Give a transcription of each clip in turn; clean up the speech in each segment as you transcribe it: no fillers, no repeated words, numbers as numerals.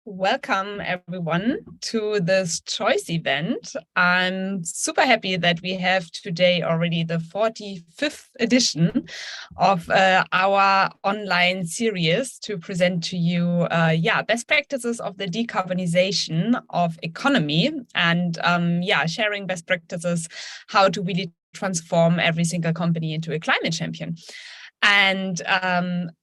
Welcome everyone to this choice event. I'm super happy that we have today already the 45th edition of our online series to present to you best practices of the decarbonization of economy and sharing best practices how to really transform every single company into a climate champion. And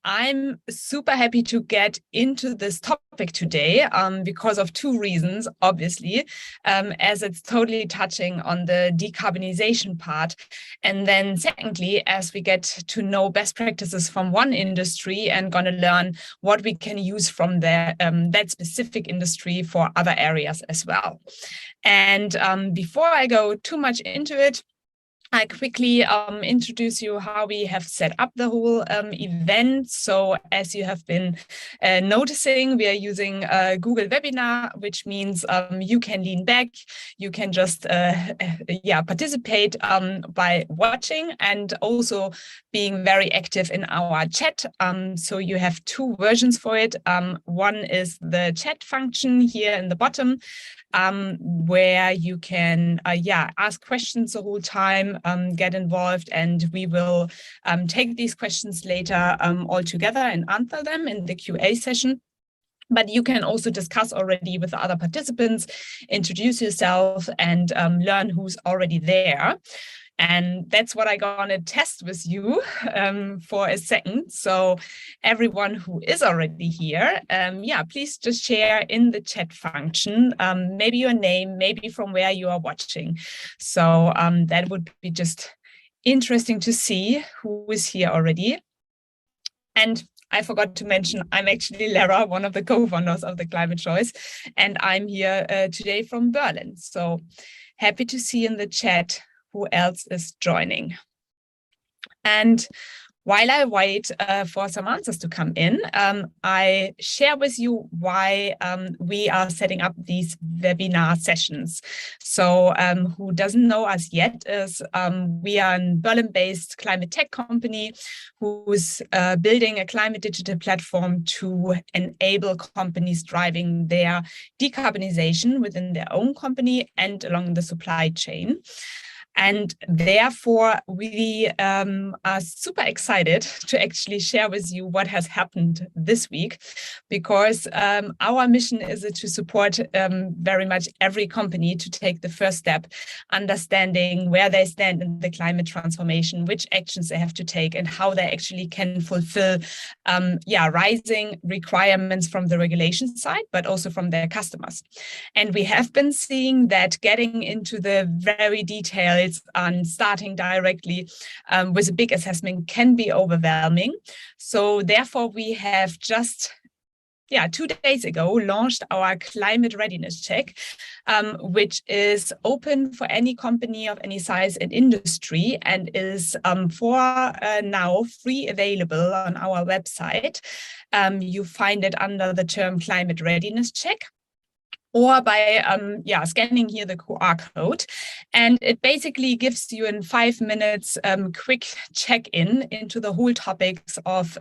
I'm super happy to get into this topic today because of two reasons, obviously, as it's totally touching on the decarbonization part. And then secondly, as we get to know best practices from one industry and going to learn what we can use from that specific industry for other areas as well. And before I go too much into it, I quickly introduce you how we have set up the whole event. So as you have been noticing, we are using Google Webinar, which means you can lean back, you can just participate by watching and also being very active in our chat. So you have two versions for it. One is the chat function here in the bottom, where you can ask questions the whole time, get involved, and we will take these questions later all together and answer them in the QA session. But you can also discuss already with the other participants, introduce yourself, and learn who's already there. And that's what I'm going to test with you for a second. So everyone who is already here, please just share in the chat function, maybe your name, maybe from where you are watching. So that would be just interesting to see who is here already. And I forgot to mention, I'm actually Lara, one of the co-founders of the Climate Choice, and I'm here today from Berlin. So happy to see in the chat who else is joining. And while I wait for some answers to come in, I share with you why we are setting up these webinar sessions. So who doesn't know us yet is we are a Berlin-based climate tech company who's building a climate digital platform to enable companies driving their decarbonization within their own company and along the supply chain. And therefore, we are super excited to actually share with you what has happened this week, because our mission is to support very much every company to take the first step, understanding where they stand in the climate transformation, which actions they have to take, and how they actually can fulfill rising requirements from the regulation side, but also from their customers. And we have been seeing that getting into the very details and starting directly with a big assessment can be overwhelming. So therefore, we have just 2 days ago launched our climate readiness check, which is open for any company of any size and industry, and is for now free available on our website. You find it under the term climate readiness check, or by scanning here the QR code. And it basically gives you in 5 minutes quick check-in into the whole topics of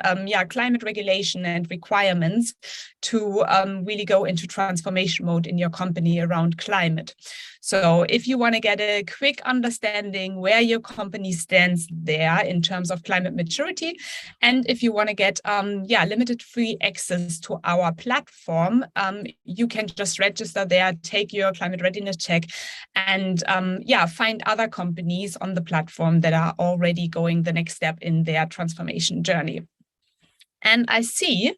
climate regulation and requirements to really go into transformation mode in your company around climate. So if you want to get a quick understanding where your company stands there in terms of climate maturity, and if you want to get limited free access to our platform, you can just register there, take your climate readiness check, and find other companies on the platform that are already going the next step in their transformation journey. And I see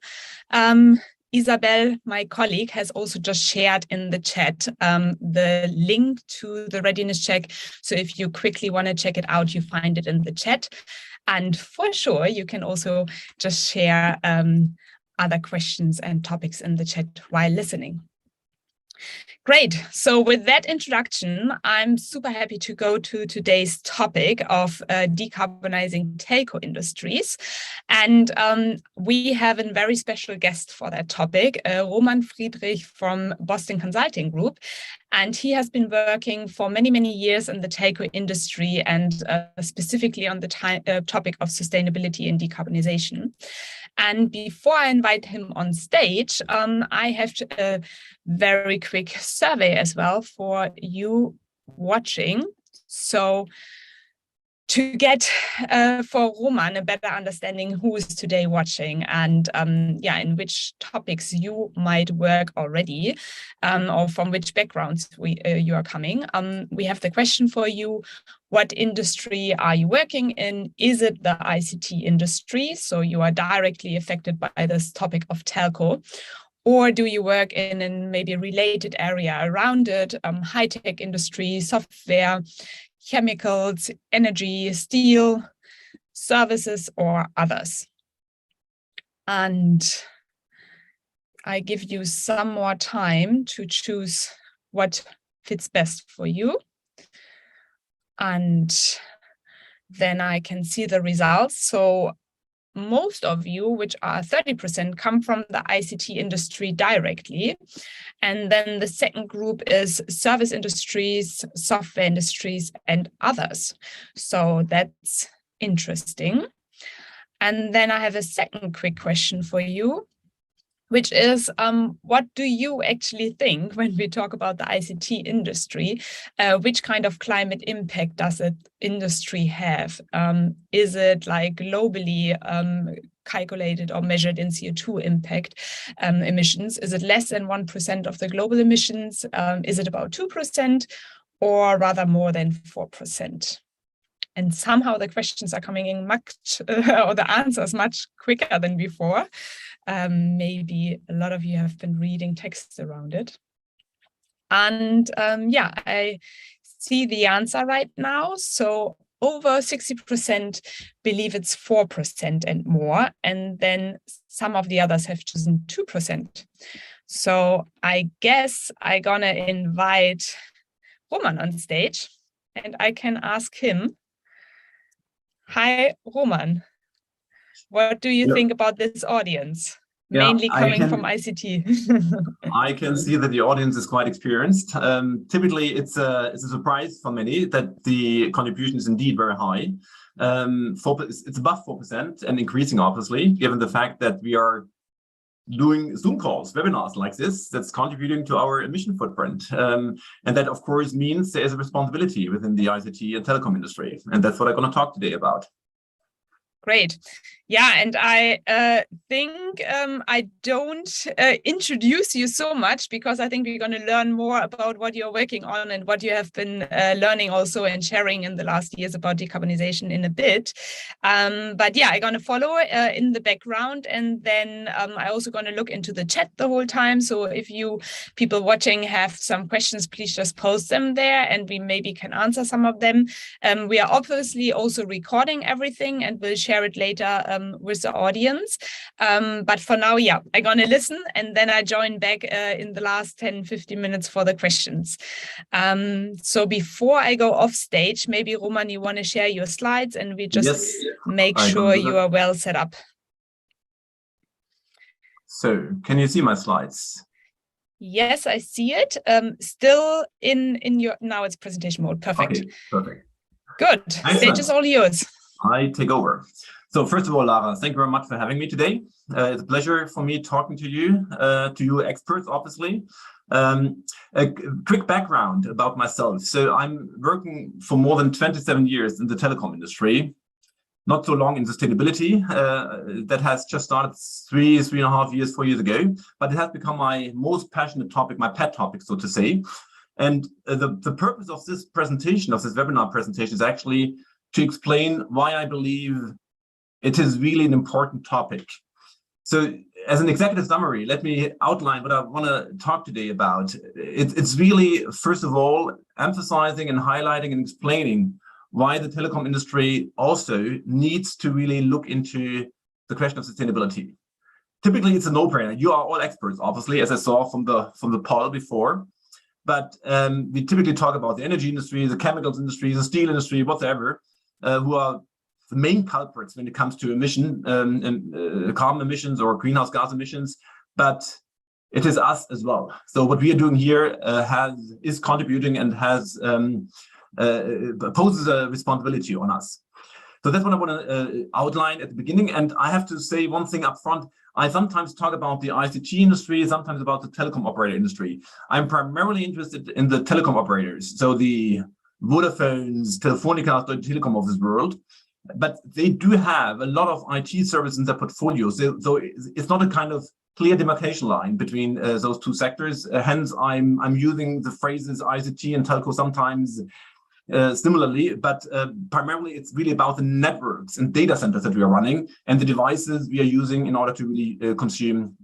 Isabel, my colleague, has also just shared in the chat the link to the readiness check. So if you quickly want to check it out, you find it in the chat. And for sure, you can also just share other questions and topics in the chat while listening. Great. So with that introduction, I'm super happy to go to today's topic of decarbonizing telco industries. And we have a very special guest for that topic, Roman Friedrich from Boston Consulting Group. And he has been working for many, many years in the telco industry, and specifically on the topic of sustainability and decarbonization. And before I invite him on stage, I have a very quick survey as well for you watching. So to get for Roman a better understanding who is today watching and in which topics you might work already, or from which backgrounds you are coming. We have the question for you: what industry are you working in? Is it the ICT industry? So you are directly affected by this topic of telco. Or do you work in a maybe related area around it, high-tech industry, software, chemicals, energy, steel, services, or others? And I give you some more time to choose what fits best for you. And then I can see the results. So most of you, which are 30%, come from the ICT industry directly. And then the second group is service industries, software industries, and others. So that's interesting. And then I have a second quick question for you, which is, what do you actually think when we talk about the ICT industry? Which kind of climate impact does the industry have? Is it like globally calculated or measured in CO2 impact emissions? Is it less than 1% of the global emissions? Is it about 2%, or rather more than 4%? And somehow the questions are coming in much, or the answers much quicker than before. Maybe a lot of you have been reading texts around it. And I see the answer right now. So over 60% believe it's 4% and more. And then some of the others have chosen 2%. So I guess I'm gonna invite Roman on stage and I can ask him. Hi, Roman. What do you think about this audience? Mainly coming from ICT. I can see that the audience is quite experienced. Typically, it's a surprise for many that the contribution is indeed very high. It's above 4% and increasing, obviously, given the fact that we are doing Zoom calls, webinars like this, that's contributing to our emission footprint. And that, of course, means there is a responsibility within the ICT and telecom industry. And that's what I'm going to talk today about. Great. Yeah, and I think I don't introduce you so much because I think we're going to learn more about what you're working on and what you have been learning also and sharing in the last years about decarbonization in a bit. But yeah, I'm going to follow in the background, and then I'm also going to look into the chat the whole time. So if you people watching have some questions, please just post them there and we maybe can answer some of them. We are obviously also recording everything and we'll share it later with the audience. But for now, yeah, I'm going to listen and then I join back in the last 10-15 minutes for the questions. So before I go off stage, maybe Roman, you want to share your slides and we just make sure you are well set up. So can you see my slides? Yes, I see it. Still in your, now it's presentation mode. Perfect. Okay, perfect. Good. Excellent. Stage is all yours. I take over. So first of all, Lara, thank you very much for having me today. It's a pleasure for me talking to you experts, obviously. A quick background about myself. So I'm working for more than 27 years in the telecom industry, not so long in sustainability. That has just started 3.5 years, 4 years ago, but it has become my most passionate topic, my pet topic, so to say. And the purpose of this presentation, of this webinar presentation, is actually to explain why I believe it is really an important topic. So as an executive summary, let me outline what I want to talk today about. It's really, first of all, emphasizing and highlighting and explaining why the telecom industry also needs to really look into the question of sustainability. Typically, it's a no-brainer. You are all experts, obviously, as I saw from the poll before. But we typically talk about the energy industry, the chemicals industry, the steel industry, whatever, who are the main culprits when it comes to emission, carbon emissions or greenhouse gas emissions. But it is us as well. So what we are doing here is contributing and poses a responsibility on us. So that's what I want to outline at the beginning. And I have to say one thing up front. I sometimes talk about the ICT industry, sometimes about the telecom operator industry. I'm primarily interested in the telecom operators, so the Vodafones, Telefonica, Deutsche Telekom of this world. But they do have a lot of IT services in their portfolio. So it's not a kind of clear demarcation line between those two sectors. Hence, I'm using the phrases ICT and telco sometimes similarly, but primarily it's really about the networks and data centers that we are running and the devices we are using in order to really consume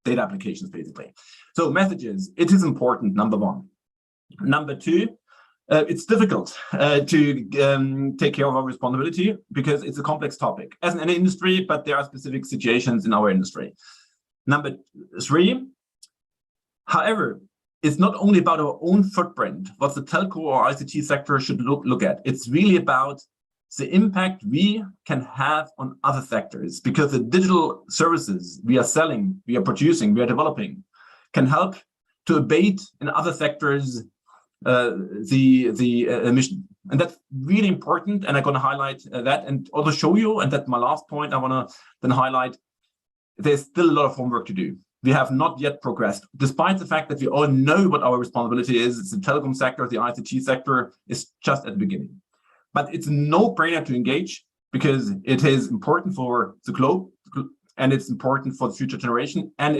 data applications, basically. So messages, it is important, number one. Number two, it's difficult to take care of our responsibility because it's a complex topic, as in any industry, but there are specific situations in our industry. Number three, however, it's not only about our own footprint, what the telco or ICT sector should look at. It's really about the impact we can have on other sectors, because the digital services we are selling, we are producing, we are developing, can help to abate in other sectors the emission. And that's really important. And I'm going to highlight that and also show you, and that's my last point I want to then highlight, there's still a lot of homework to do. We have not yet progressed, despite the fact that we all know what our responsibility is. It's the telecom sector, the ICT sector is just at the beginning. But it's a no-brainer to engage because it is important for the globe and it's important for the future generation. And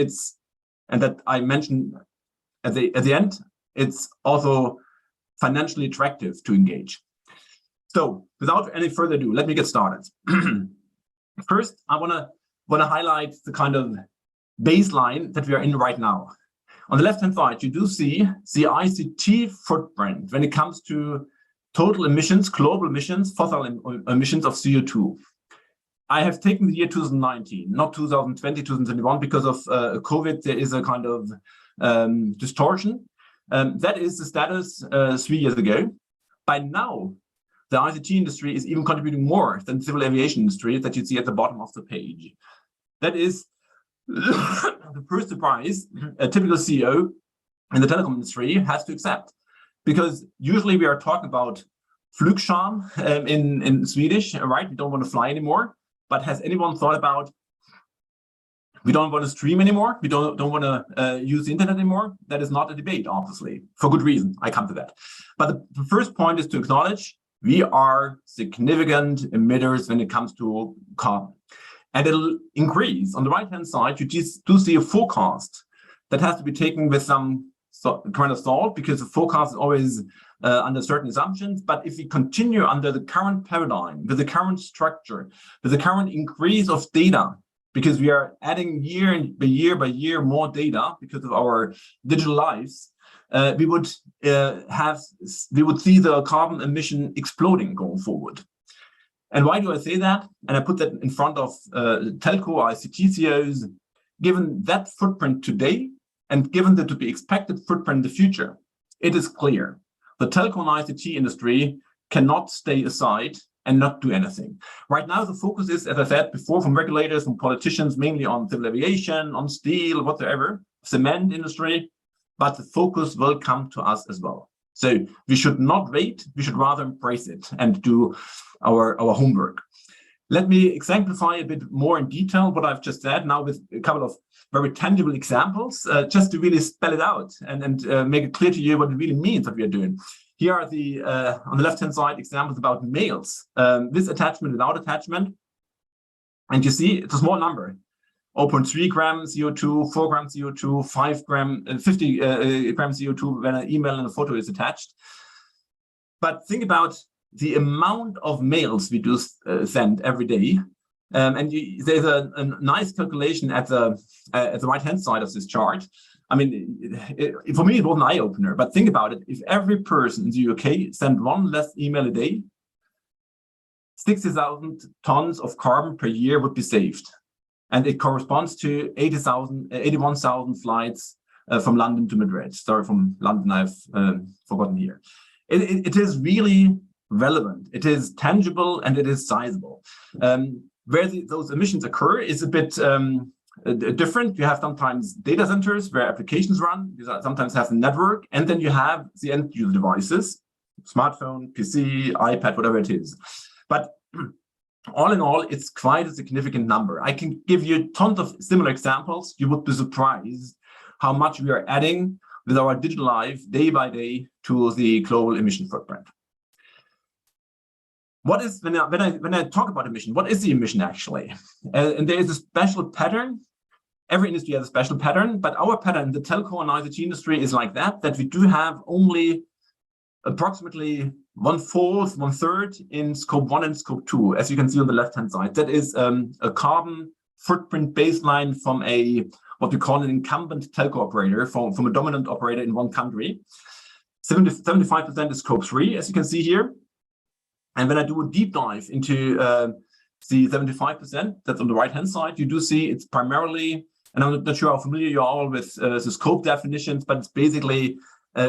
that I mentioned at the end, it's also financially attractive to engage. So without any further ado, let me get started. First, I want to highlight the kind of baseline that we are in right now. On the left-hand side, you do see the ICT footprint when it comes to total emissions, global emissions, fossil emissions of CO2. I have taken the year 2019, not 2020, 2021, because of COVID, there is a kind of distortion. That is the status 3 years ago. By now, the ICT industry is even contributing more than the civil aviation industry that you see at the bottom of the page. That is the first surprise a typical CEO in the telecom industry has to accept, because usually we are talking about Flugscham in Swedish, right? We don't want to fly anymore. But has anyone thought about we don't want to stream anymore? We don't want to use the internet anymore? That is not a debate, obviously, for good reason. I come to that. But the first point is to acknowledge we are significant emitters when it comes to carbon. And it'll increase. On the right-hand side, you just do see a forecast that has to be taken with some kind of salt, because the forecast is always under certain assumptions. But if we continue under the current paradigm, with the current structure, with the current increase of data, because we are adding year by year more data because of our digital lives, we would see the carbon emission exploding going forward. And why do I say that? And I put that in front of telco, ICT CEOs, given that footprint today, and given the to be expected footprint in the future, it is clear the telco and ICT industry cannot stay aside and not do anything. Right now, the focus is, as I said before, from regulators, from politicians, mainly on civil aviation, on steel, whatever, cement industry, but the focus will come to us as well. So we should not wait, we should rather embrace it and do our homework. Let me exemplify a bit more in detail what I've just said now with a couple of very tangible examples, just to really spell it out and make it clear to you what it really means what we are doing. Here are the, on the left-hand side, examples about mails, with attachment, without attachment. And you see, it's a small number, 0.3 grams CO2, 4 grams CO2, 50 grams CO2 when an email and a photo is attached. But think about the amount of mails we do send every day. And there's a nice calculation at the right-hand side of this chart. I mean, for me, it was an eye-opener, but think about it. If every person in the UK sent one less email a day, 60,000 tons of carbon per year would be saved. And it corresponds to 81,000 flights from London to Madrid. Sorry, from London, I've forgotten here. It is really relevant. It is tangible and it is sizable. Where those emissions occur is a bit different. You have sometimes data centers where applications run. You sometimes have a network, and then you have the end user devices, smartphone, PC, iPad, whatever it is. But All in all, it's quite a significant number. I can give you tons of similar examples. You would be surprised how much we are adding with our digital life day by day to the global emission footprint. What is, when I talk about emission, what is the emission actually? And there is a special pattern. Every industry has a special pattern, but our pattern, the telco and ICT industry, is like that we do have only approximately 1/4, 1/3 in scope 1 and scope 2, as you can see on the left-hand side. That is a carbon footprint baseline from what we call an incumbent telco operator, from a dominant operator in one country. 75% is scope 3, as you can see here. And when I do a deep dive into the 75%, that's on the right-hand side, you do see it's primarily, and I'm not sure how familiar you are all with the scope definitions, but it's basically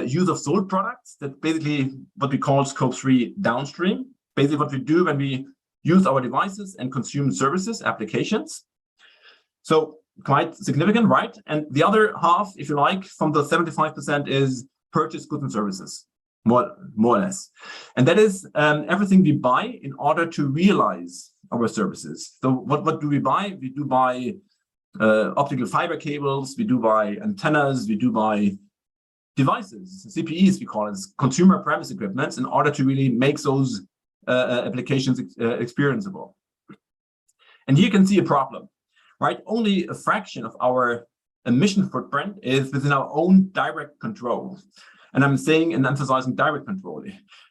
use of sold products. That's basically what we call scope 3 downstream. Basically what we do when we use our devices and consume services, applications. So quite significant, right? And the other half, if you like, from the 75% is purchased goods and services, more or less. And that is everything we buy in order to realize our services. So what do we buy? We do buy optical fiber cables, we do buy antennas, we do buy devices, CPEs, we call it, consumer premise equipment, in order to really make those applications experienceable. And here you can see a problem, right? Only a fraction of our emission footprint is within our own direct control. And I'm saying and emphasizing direct control.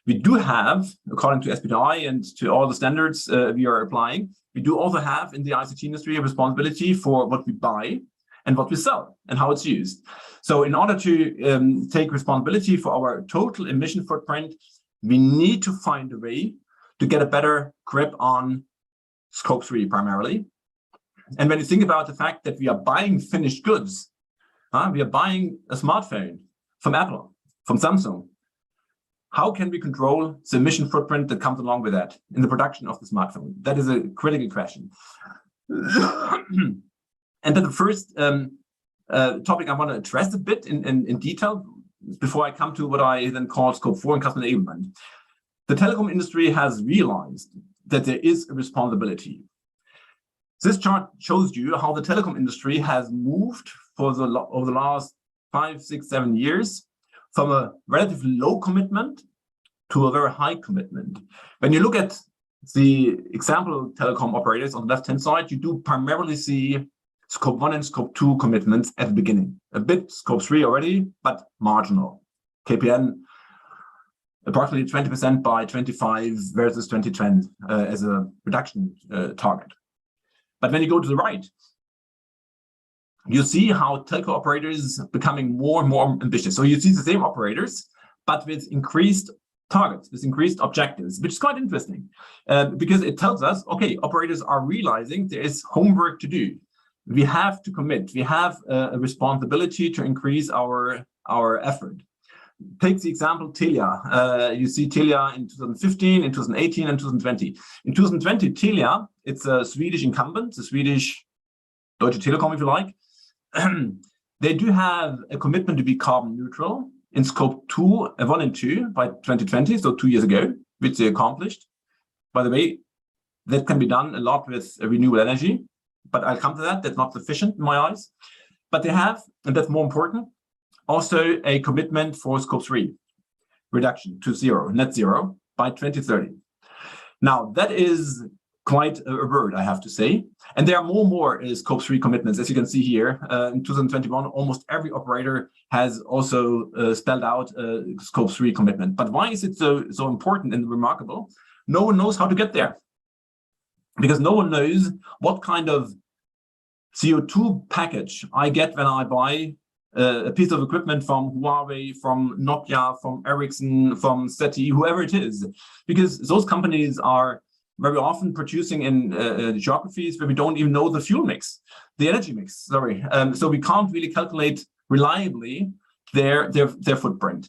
We do have, according to SBTi and to all the standards we are applying, we do also have in the ICT industry a responsibility for what we buy and what we sell and how it's used. So in order to take responsibility for our total emission footprint, we need to find a way to get a better grip on scope 3 primarily. And when you think about the fact that we are buying finished goods, we are buying a smartphone from Apple, from Samsung, how can we control the emission footprint that comes along with that in the production of the smartphone? That is a critical question. And then the first topic I want to address a bit in detail before I come to what I then call scope 4 and customer enablement. The telecom industry has realized that there is a responsibility. This chart shows you how the telecom industry has moved over the last 5, 6, 7 years from a relatively low commitment to a very high commitment. When you look at the example telecom operators on the left-hand side, you do primarily see scope 1 and scope 2 commitments at the beginning. A bit scope 3 already, but marginal. KPN, approximately 20% by 25 versus 2010 as a reduction target. But when you go to the right, you see how telco operators becoming more and more ambitious. So you see the same operators, but with increased targets, with increased objectives, which is quite interesting because it tells us, okay, operators are realizing there is homework to do. We have to commit. We have a responsibility to increase our effort. Take the example Telia. You see Telia in 2015, in 2018, and 2020. In 2020, Telia, it's a Swedish incumbent, the Swedish Deutsche Telekom, if you like. They do have a commitment to be carbon neutral in scope 1 and 2 by 2020, so 2 years ago, which they accomplished. By the way, that can be done a lot with renewable energy, but I'll come to that. That's not sufficient in my eyes. But they have, and that's more important, also a commitment for scope 3 reduction to zero, net zero by 2030. Now, that is quite a word, I have to say. And there are more scope 3 commitments, as you can see here. In 2021, almost every operator has also spelled out a scope 3 commitment. But why is it so important and remarkable? No one knows how to get there, because no one knows what kind of CO2 package I get when I buy a piece of equipment from Huawei, from Nokia, from Ericsson, from SETI, whoever it is, because those companies are very often producing in geographies where we don't even know the fuel mix, the energy mix, sorry. So we can't really calculate reliably their footprint.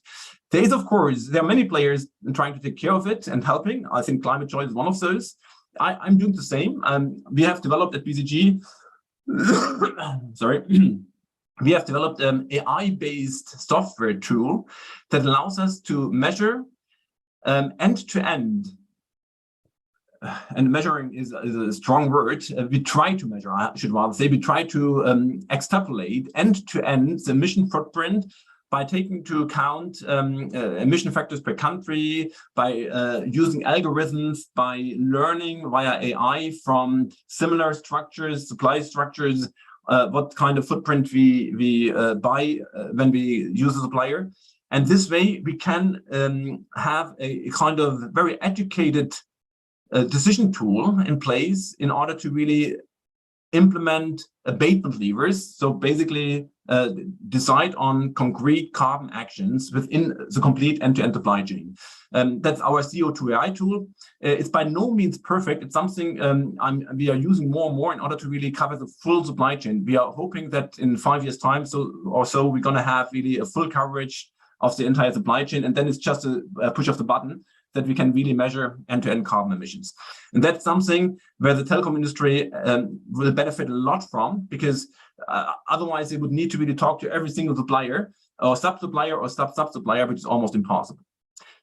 There is, of course, there are many players trying to take care of it and helping. I think climate choice is one of those. I'm doing the same. We have developed at BCG, sorry, we have developed an AI-based software tool that allows us to measure end-to-end and measuring is a strong word, we try to measure, I should rather say, we try to extrapolate end-to-end the emission footprint by taking into account emission factors per country, by using algorithms, by learning via AI from similar structures, supply structures, what kind of footprint we buy when we use a supplier. And this way we can have a kind of very educated decision tool in place in order to really implement abatement levers. So basically decide on concrete carbon actions within the complete end-to-end supply chain. That's our CO2 AI tool. It's by no means perfect. It's something we are using more and more in order to really cover the full supply chain. We are hoping that in 5 years' time or so, we're going to have really a full coverage of the entire supply chain, and then it's just a push of the button that we can really measure end-to-end carbon emissions. And that's something where the telecom industry will benefit a lot from, because otherwise they would need to really talk to every single supplier or sub-supplier or sub-sub-supplier, which is almost impossible.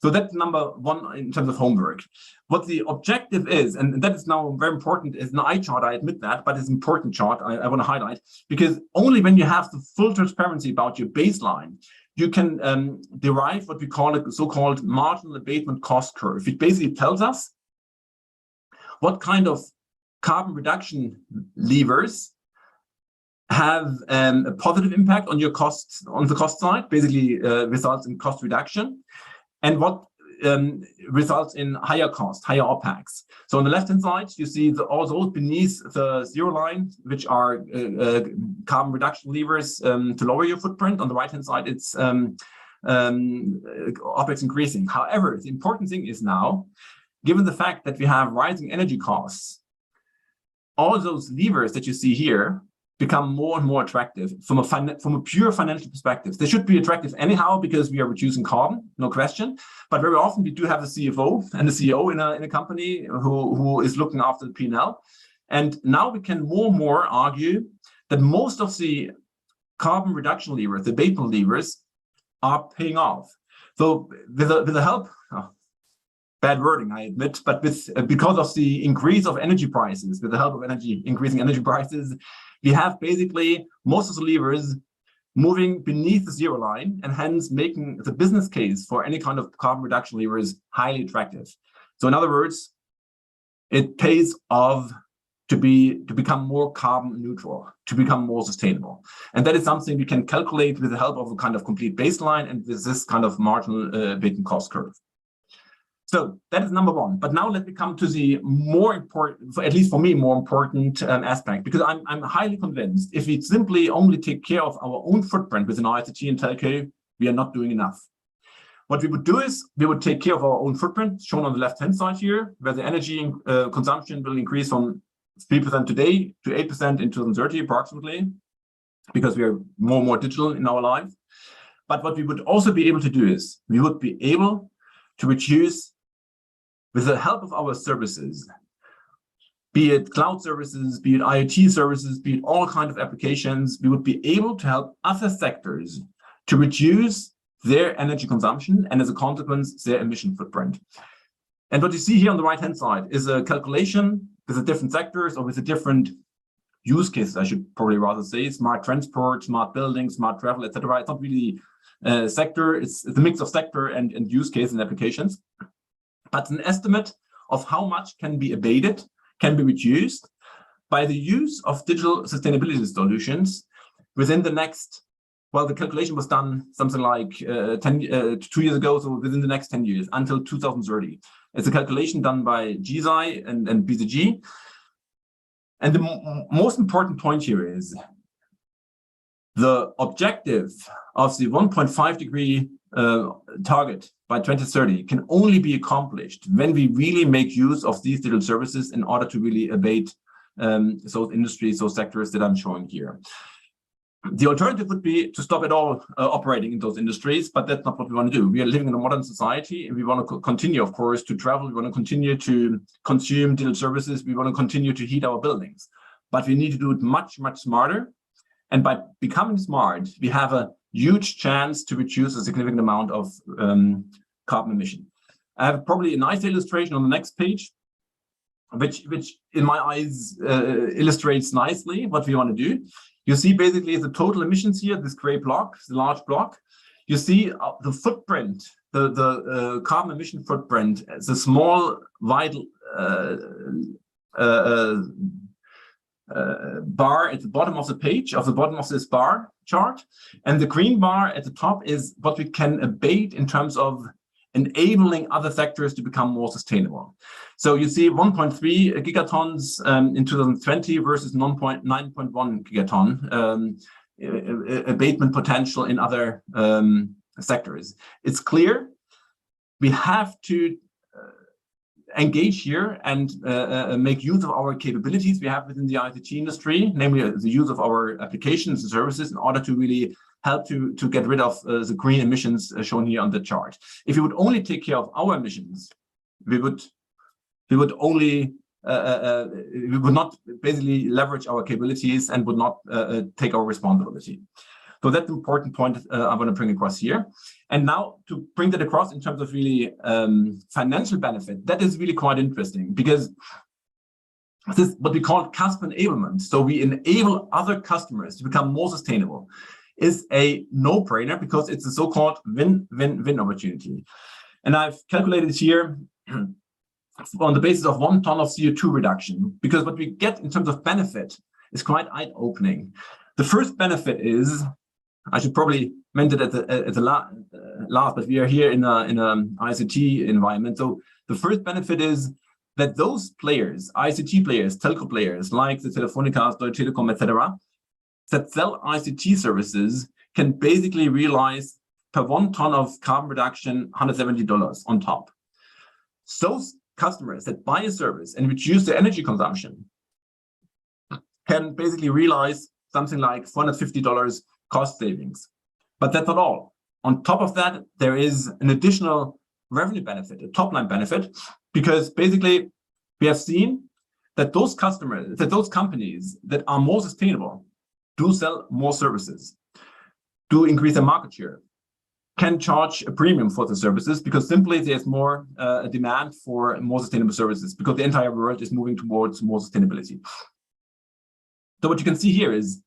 So that's number one in terms of homework. What the objective is, and that is now very important, is an eye chart, I admit that, but it's an important chart I want to highlight, because only when you have the full transparency about your baseline, you can derive what we call a so-called marginal abatement cost curve. It basically tells us what kind of carbon reduction levers have a positive impact on your costs, on the cost side, basically results in cost reduction, and what results in higher cost, higher OPEX. So on the left-hand side, you see all those beneath the zero line, which are carbon reduction levers to lower your footprint. On the right-hand side, it's OPEX increasing. However, the important thing is now, given the fact that we have rising energy costs, all those levers that you see here become more and more attractive from a pure financial perspective. They should be attractive anyhow because we are reducing carbon, no question. But very often we do have a CFO and a CEO in a company who is looking after the P&L. And now we can more and more argue that most of the carbon reduction levers, the abatement levers, are paying off. So with the help, bad wording, I admit, but because of the increase of energy prices, with the help of increasing energy prices, we have basically most of the levers moving beneath the zero line, and hence making the business case for any kind of carbon reduction levers highly attractive. So in other words, it pays off to become more carbon neutral, to become more sustainable. And that is something we can calculate with the help of a kind of complete baseline and with this kind of marginal abatement cost curve. So that is number one. But now let me come to the more important, at least for me, more important aspect, because I'm highly convinced if we simply only take care of our own footprint within ICT and telco, we are not doing enough. What we would do is we would take care of our own footprint, shown on the left-hand side here, where the energy consumption will increase from 3% today to 8% in 2030 approximately, because we are more and more digital in our life. But what we would also be able to do is we would be able to reduce, with the help of our services, be it cloud services, be it IoT services, be it all kinds of applications, we would be able to help other sectors to reduce their energy consumption and as a consequence, their emission footprint. And what you see here on the right-hand side is a calculation with the different sectors or with the different use cases, I should probably rather say, smart transport, smart buildings, smart travel, etc. It's not really sector, it's a mix of sector and use case and applications. But it's an estimate of how much can be abated, can be reduced by the use of digital sustainability solutions within the next, well, the calculation was done something like 2 years ago, so within the next 10 years, until 2030. It's a calculation done by GSI and BCG. And the most important point here is the objective of the 1.5 degree target by 2030 can only be accomplished when we really make use of these digital services in order to really abate those industries, those sectors that I'm showing here. The alternative would be to stop at all operating in those industries, but that's not what we want to do. We are living in a modern society and we want to continue, of course, to travel. We want to continue to consume digital services. We want to continue to heat our buildings, but we need to do it much, much smarter. And by becoming smart, we have a huge chance to reduce a significant amount of carbon emission. I have probably a nice illustration on the next page which in my eyes illustrates nicely what we want to do. You see basically the total emissions here, this gray block, the large block. You see the footprint, the carbon emission footprint, the small vital bar at the bottom of the page, of the bottom of this bar chart. And the green bar at the top is what we can abate in terms of enabling other sectors to become more sustainable. So you see 1.3 gigatons in 2020 versus 9.1 gigaton abatement potential in other sectors. It's clear we have to engage here and make use of our capabilities we have within the ICT industry, namely the use of our applications and services in order to really help to get rid of the green emissions shown here on the chart. If we would only take care of our emissions, we would only we would not basically leverage our capabilities and would not take our responsibility. So that's an important point I want to bring across here. And now to bring that across in terms of really financial benefit, that is really quite interesting because this is what we call customer enablement. So we enable other customers to become more sustainable. Is a no-brainer because it's a so-called win-win-win opportunity. And I've calculated here on the basis of 1 ton of CO2 reduction, because what we get in terms of benefit is quite eye-opening. The first benefit is, I should probably mention it at the last, but we are here in an ICT environment. So the first benefit is that those players, ICT players, telco players, like the Telefónicas, Deutsche Telekom, etc., that sell ICT services can basically realize per 1 ton of carbon reduction $170 on top. So customers that buy a service and reduce their energy consumption can basically realize something like $450 cost savings. But that's not all. On top of that, there is an additional revenue benefit, a top line benefit, because basically we have seen that those customers, that those companies that are more sustainable do sell more services, do increase their market share, can charge a premium for the services because simply there's more demand for more sustainable services because the entire world is moving towards more sustainability. So what you can see here is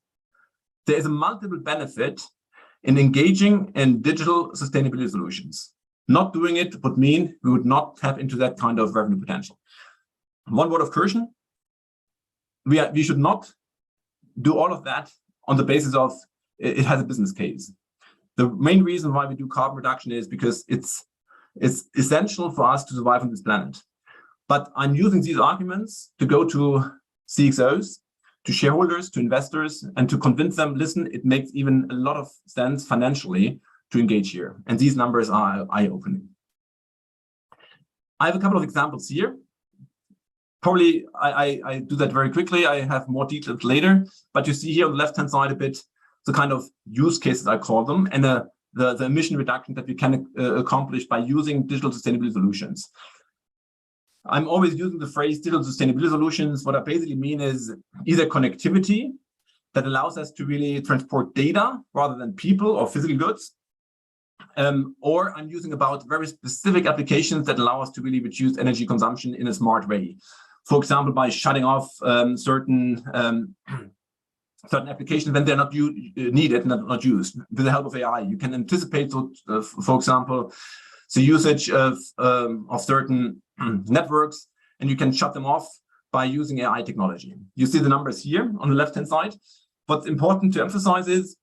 there is a multiple benefit in engaging in digital sustainability solutions. Not doing it would mean we would not tap into that kind of revenue potential. One word of caution, we should not do all of that on the basis of it has a business case. The main reason why we do carbon reduction is because it's essential for us to survive on this planet. But I'm using these arguments to go to CXOs, to shareholders, to investors, and to convince them, listen, it makes even a lot of sense financially to engage here. And these numbers are eye-opening. I have a couple of examples here. Probably I do that very quickly. I have more details later, but you see here on the left-hand side a bit the kind of use cases, I call them, and the emission reduction that we can accomplish by using digital sustainability solutions. I'm always using the phrase digital sustainability solutions. What I basically mean is either connectivity that allows us to really transport data rather than people or physical goods, or I'm using about very specific applications that allow us to really reduce energy consumption in a smart way. For example, by shutting off certain applications when they're not needed, not used. With the help of AI, you can anticipate, for example, the usage of certain networks, and you can shut them off by using AI technology. You see the numbers here on the left-hand side. What's important to emphasize is,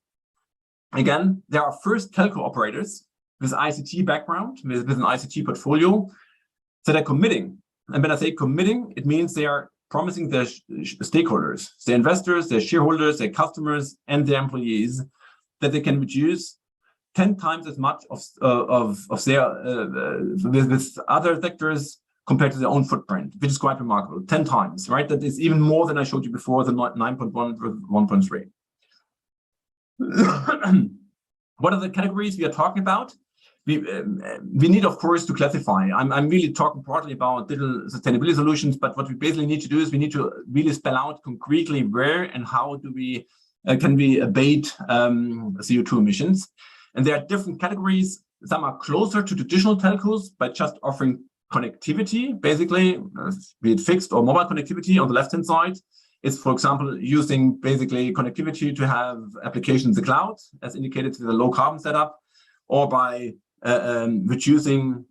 again, there are first telco operators with ICT background, with an ICT portfolio, that are committing. And when I say committing, it means they are promising their stakeholders, their investors, their shareholders, their customers, and their employees that they can reduce 10 times as much of their with other sectors compared to their own footprint, which is quite remarkable. 10 times, right? That is even more than I showed you before, the 9.1 versus 1.3. What are the categories we are talking about? We need, of course, to classify. I'm really talking partly about digital sustainability solutions, but what we basically need to do is we need to really spell out concretely where and how do we can we abate CO2 emissions. And there are different categories. Some are closer to traditional telcos by just offering connectivity, basically, be it fixed or mobile connectivity on the left-hand side. It's, for example, using basically connectivity to have applications in the cloud, as indicated with a low carbon setup, or by reducing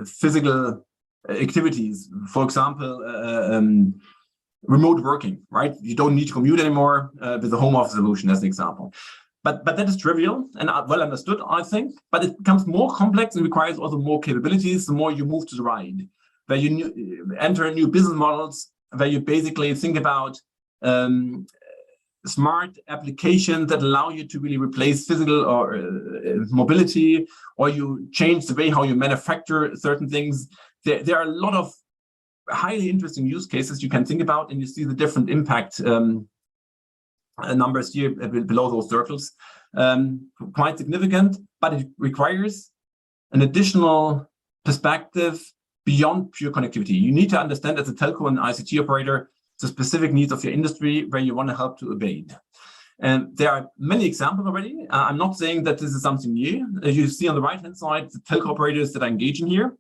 physical activities. For example, remote working, right? You don't need to commute anymore with the home office solution, as an example. But that is trivial and well understood, I think. But it becomes more complex and requires also more capabilities the more you move to the right, where you enter new business models, where you basically think about smart applications that allow you to really replace physical or mobility, or you change the way how you manufacture certain things. There are a lot of highly interesting use cases you can think about, and you see the different impact numbers here below those circles. Quite significant, but it requires an additional perspective beyond pure connectivity. You need to understand as a telco and ICT operator the specific needs of your industry where you want to help to abate. And there are many examples already. I'm not saying that this is something new. As you see on the right-hand side, the telco operators that are engaging here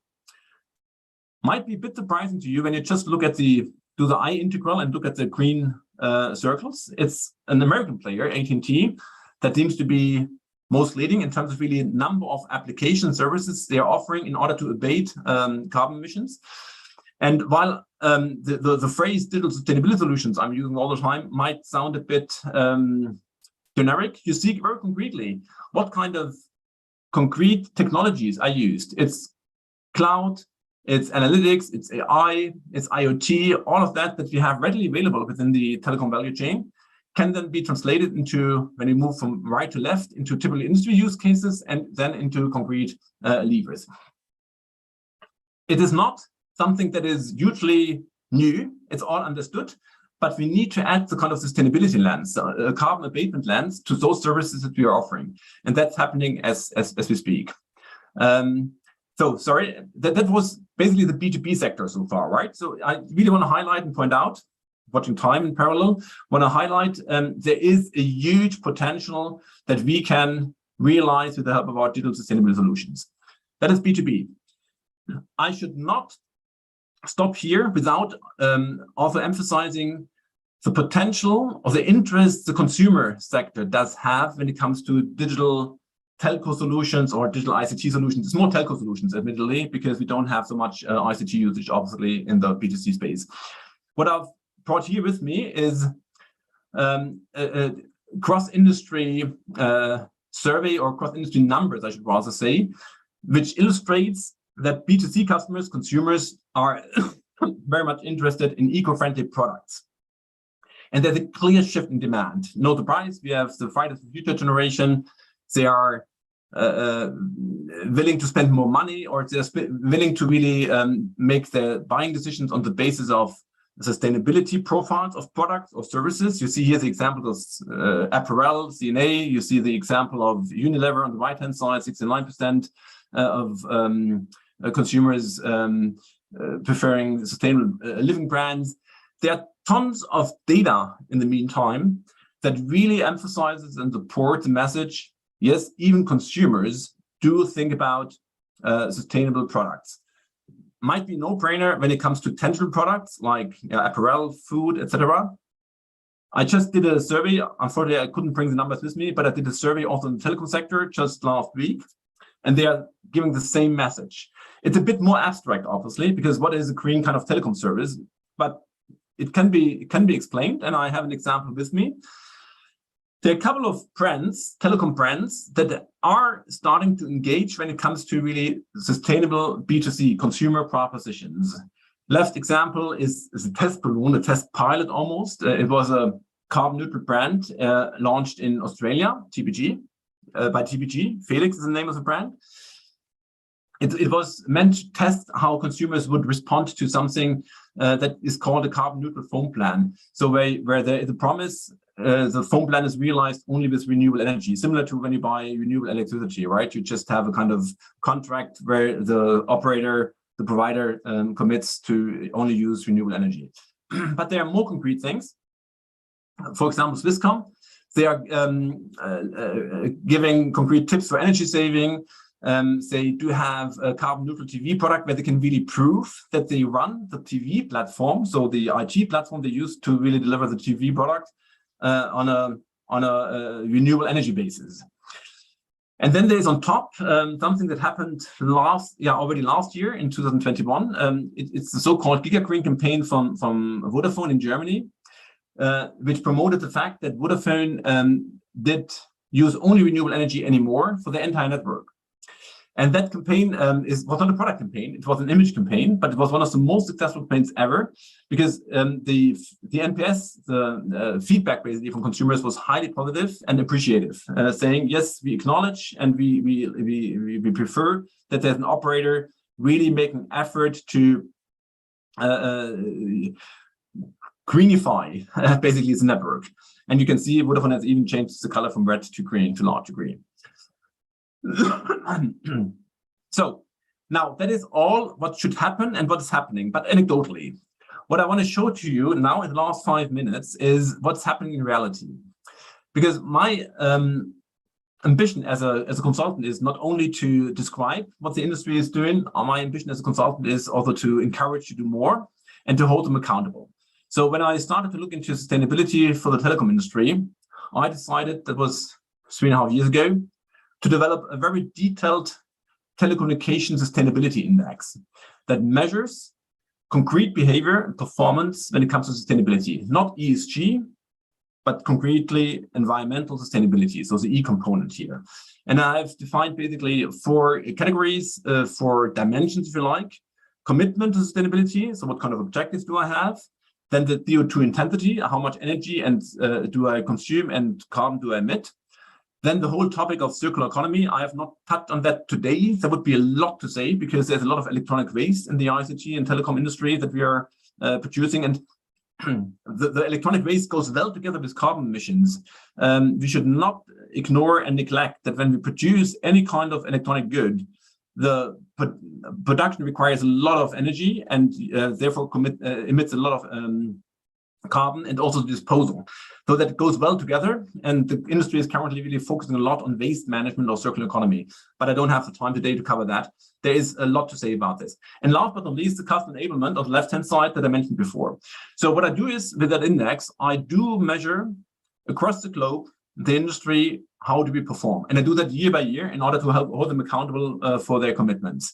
might be a bit surprising to you when you just look at do the I integral and look at the green circles. It's an American player, AT&T, that seems to be most leading in terms of really number of application services they are offering in order to abate carbon emissions. And while the phrase digital sustainability solutions I'm using all the time might sound a bit generic, you see very concretely what kind of concrete technologies are used. It's cloud, it's analytics, it's AI, it's IoT, all of that we have readily available within the telecom value chain can then be translated into, when you move from right to left, into typical industry use cases and then into concrete levers. It is not something that is hugely new, it's all understood, but we need to add the kind of sustainability lens, a carbon abatement lens to those services that we are offering. And that's happening as we speak. So sorry, that was basically the B2B sector so far, right? So I really want to highlight and point out, watching time in parallel, want to highlight there is a huge potential that we can realize with the help of our digital sustainability solutions. That is B2B. I should not stop here without also emphasizing the potential or the interest the consumer sector does have when it comes to digital telco solutions or digital ICT solutions. It's more telco solutions, admittedly, because we don't have so much ICT usage, obviously, in the B2C space. What I've brought here with me is a cross-industry survey, or cross-industry numbers, I should rather say, which illustrates that B2C customers, consumers, are very much interested in eco-friendly products. And there's a clear shift in demand. No surprise, we have the Fridays for Future generation. They are willing to spend more money, or they're willing to really make their buying decisions on the basis of sustainability profiles of products or services. You see here the example of apparel, CNA. You see the example of Unilever on the right-hand side, 69% of consumers preferring sustainable living brands. There are tons of data in the meantime that really emphasizes and supports the message, yes, even consumers do think about sustainable products. Might be no-brainer when it comes to tangible products like apparel, food, etc. I just did a survey. Unfortunately, I couldn't bring the numbers with me, but I did a survey also in the telecom sector just last week, and they are giving the same message. It's a bit more abstract, obviously, because what is a green kind of telecom service? But it can be explained, and I have an example with me. There are a couple of brands, telecom brands, that are starting to engage when it comes to really sustainable B2C consumer propositions. Left example is a test balloon, a test pilot almost. It was a carbon neutral brand launched in Australia, TPG, by TPG. Felix is the name of the brand. It was meant to test how consumers would respond to something that is called a carbon neutral phone plan. So where there is a promise, the phone plan is realized only with renewable energy, similar to when you buy renewable electricity, right? You just have a kind of contract where the operator, the provider commits to only use renewable energy. But there are more concrete things. For example, Swisscom, they are giving concrete tips for energy saving. they do have a carbon neutral TV product where they can really prove that they run the TV platform, so the IT platform they use to really deliver the TV product on a renewable energy basis. And then there's on top something that happened already last year in 2021. It's the so-called Giga Green campaign from Vodafone in Germany, which promoted the fact that Vodafone did use only renewable energy anymore for their entire network. And that campaign was not a product campaign, it was an image campaign, but it was one of the most successful campaigns ever, because the NPS, the feedback basically from consumers was highly positive and appreciative, saying, yes, we acknowledge and we prefer that there's an operator really making an effort to greenify basically its network. And you can see Vodafone has even changed the color from red to green to large degree. So now that is all what should happen and what is happening, but anecdotally, what I want to show to you now in the last 5 minutes is what's happening in reality. Because my ambition as a consultant is not only to describe what the industry is doing, my ambition as a consultant is also to encourage you to do more and to hold them accountable. So when I started to look into sustainability for the telecom industry, I decided, that was 3.5 years ago, to develop a very detailed telecommunication sustainability index that measures concrete behavior and performance when it comes to sustainability, not ESG, but concretely environmental sustainability, so the E component here. And I've defined basically 4 categories, 4 dimensions, if you like. Commitment to sustainability, so what kind of objectives do I have? Then the CO2 intensity, how much energy and do I consume and carbon do I emit? Then the whole topic of circular economy, I have not touched on that today. There would be a lot to say because there's a lot of electronic waste in the ICT and telecom industry that we are producing. And the electronic waste goes well together with carbon emissions. We should not ignore and neglect that when we produce any kind of electronic good, the production requires a lot of energy and therefore emits a lot of carbon, and also disposal. So that goes well together, and the industry is currently really focusing a lot on waste management or circular economy, but I don't have the time today to cover that. There is a lot to say about this. And last but not least, the customer enablement on the left-hand side that I mentioned before. So what I do is, with that index, I do measure across the globe the industry, how do we perform? And I do that year by year in order to help hold them accountable for their commitments.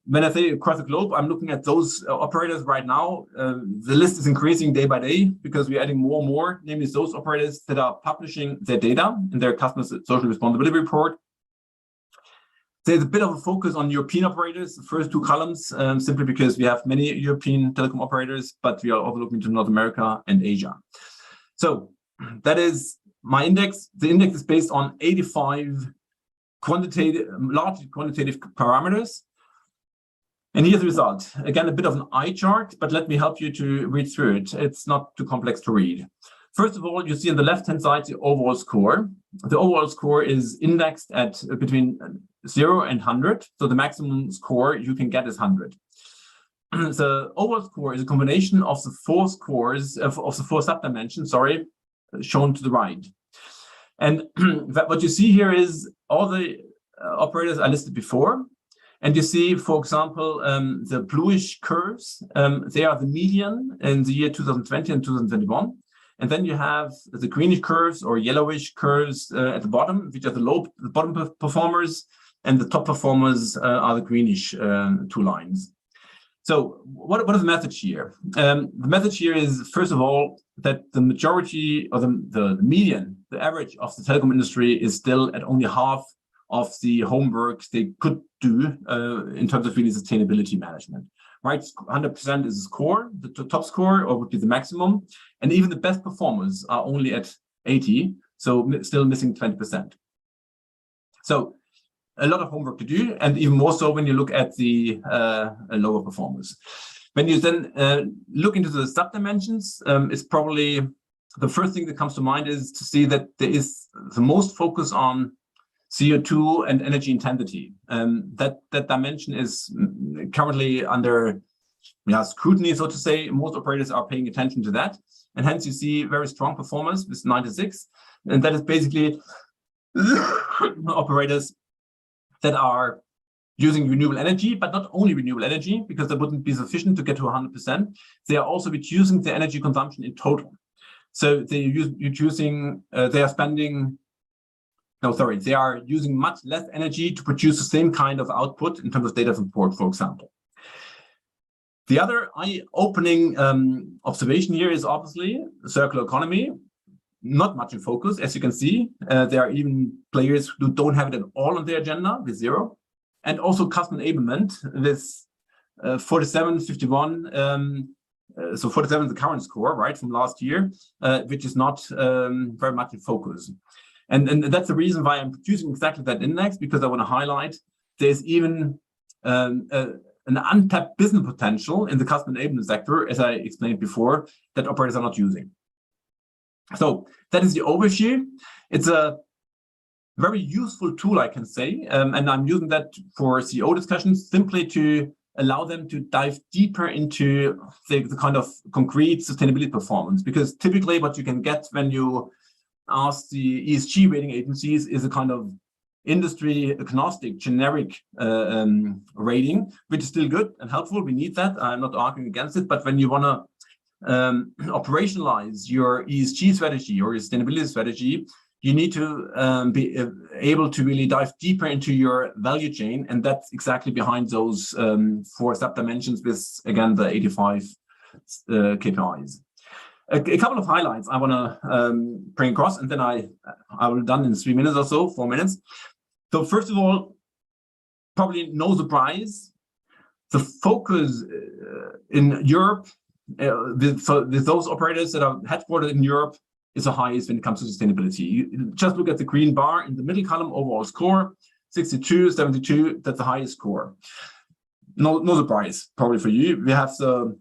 When I say across the globe, I'm looking at those operators right now. The list is increasing day by day because we're adding more and more, namely those operators that are publishing their data in their customer social responsibility report. There's a bit of a focus on European operators, the first 2 columns, simply because we have many European telecom operators, but we are also looking to North America and Asia. So that is my index. The index is based on 85 largely quantitative parameters. And here's the result. Again, a bit of an eye chart, but let me help you to read through it. It's not too complex to read. First of all, you see on the left-hand side the overall score. The overall score is indexed at between 0 and 100. So the maximum score you can get is 100. The overall score is a combination of the 4 scores, of the 4 subdimensions, shown to the right. And what you see here is all the operators I listed before. And you see, for example, the bluish curves, they are the median in the year 2020 and 2021. And then you have the greenish curves or yellowish curves at the bottom, which are the bottom performers, and the top performers are the greenish 2 lines. So what is the message here? The message here is, first of all, that the majority or the median, the average of the telecom industry is still at only half of the homework they could do in terms of really sustainability management, right? 100% is the score, the top score, or would be the maximum. And even the best performers are only at 80, so still missing 20%. So a lot of homework to do, and even more so when you look at the lower performers. When you then look into the subdimensions, it's probably the first thing that comes to mind is to see that there is the most focus on CO2 and energy intensity. That dimension is currently under scrutiny, so to say. Most operators are paying attention to that. And hence you see very strong performance with 96. And that is basically operators that are using renewable energy, but not only renewable energy, because that wouldn't be sufficient to get to 100%. They are also reducing the energy consumption in total. So they are using much less energy to produce the same kind of output in terms of data support, for example. The other eye-opening observation here is obviously circular economy. Not much in focus, as you can see. There are even players who don't have it at all on their agenda, with 0. And also customer enablement with 47, 51. So 47 is the current score, right, from last year, which is not very much in focus. And that's the reason why I'm producing exactly that index, because I want to highlight there's even an untapped business potential in the customer enablement sector, as I explained before, that operators are not using. So that is the overview. It's a very useful tool, I can say, and I'm using that for CEO discussions simply to allow them to dive deeper into the kind of concrete sustainability performance. Because typically what you can get when you ask the ESG rating agencies is a kind of industry agnostic generic rating, which is still good and helpful. We need that. I'm not arguing against it. But when you want to operationalize your ESG strategy or your sustainability strategy, you need to be able to really dive deeper into your value chain. And that's exactly behind those 4 sub-dimensions with, again, the 85 KPIs. A couple of highlights I want to bring across, and then I will be done in 3 minutes or so, 4 minutes. So first of all, probably no surprise, the focus in Europe with those operators that are headquartered in Europe is the highest when it comes to sustainability. You just look at the green bar in the middle column, overall score, 62, 72, that's the highest score. No surprise, probably for you. We have the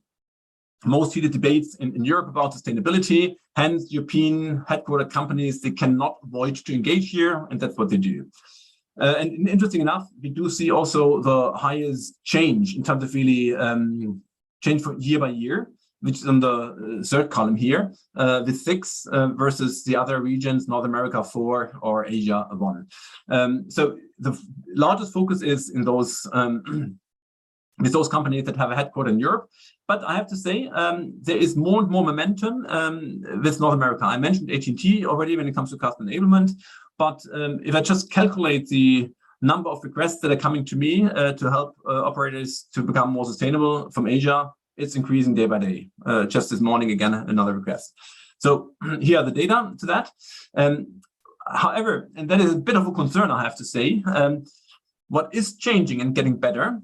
most heated debates in Europe about sustainability, hence European headquartered companies, they cannot avoid to engage here, and that's what they do. And interesting enough, we do see also the highest change in terms of really change from year by year, which is on the third column here, with 6 versus the other regions, North America 4 or Asia 1. So the largest focus is in those with those companies that have a headquarter in Europe. But I have to say, there is more and more momentum with North America. I mentioned AT&T already when it comes to customer enablement. But if I just calculate the number of requests that are coming to me to help operators to become more sustainable from Asia, it's increasing day by day. Just this morning, again, another request. So here are the data to that. However, and that is a bit of a concern, I have to say, what is changing and getting better,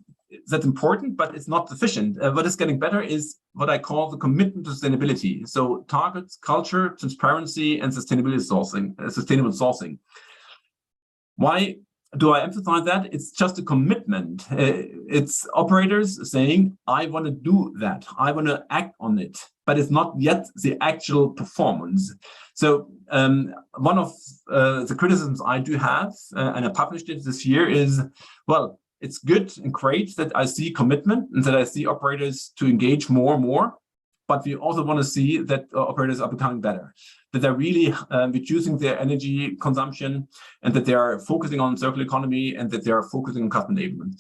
that's important, but it's not sufficient. What is getting better is what I call the commitment to sustainability. So targets, culture, transparency, and sustainability sourcing, sustainable sourcing. Why do I emphasize that? It's just a commitment. It's operators saying, I want to do that. I want to act on it, but it's not yet the actual performance. So one of the criticisms I do have, and I published it this year, is, well, it's good and great that I see commitment and that I see operators to engage more and more, but we also want to see that operators are becoming better, that they're really reducing their energy consumption, and that they are focusing on circular economy, and that they are focusing on customer enablement.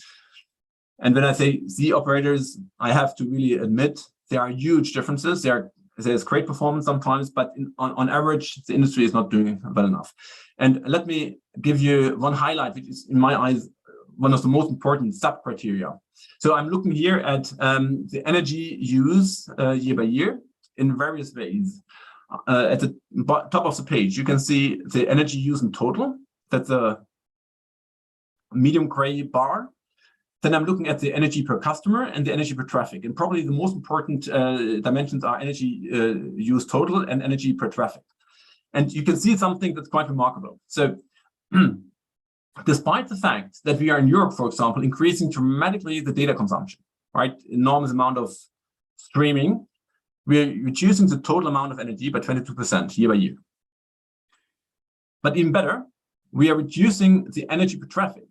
And when I say see operators, I have to really admit there are huge differences. There's great performance sometimes, but on average, the industry is not doing well enough. And let me give you one highlight, which is, in my eyes, one of the most important sub-criteria. So I'm looking here at the energy use year by year in various ways. At the top of the page, you can see the energy use in total. That's a medium gray bar. Then I'm looking at the energy per customer and the energy per traffic. And probably the most important dimensions are energy use total and energy per traffic. And you can see something that's quite remarkable. So despite the fact that we are in Europe, for example, increasing dramatically the data consumption, right? Enormous amount of streaming, we're reducing the total amount of energy by 22% year by year. But even better, we are reducing the energy per traffic.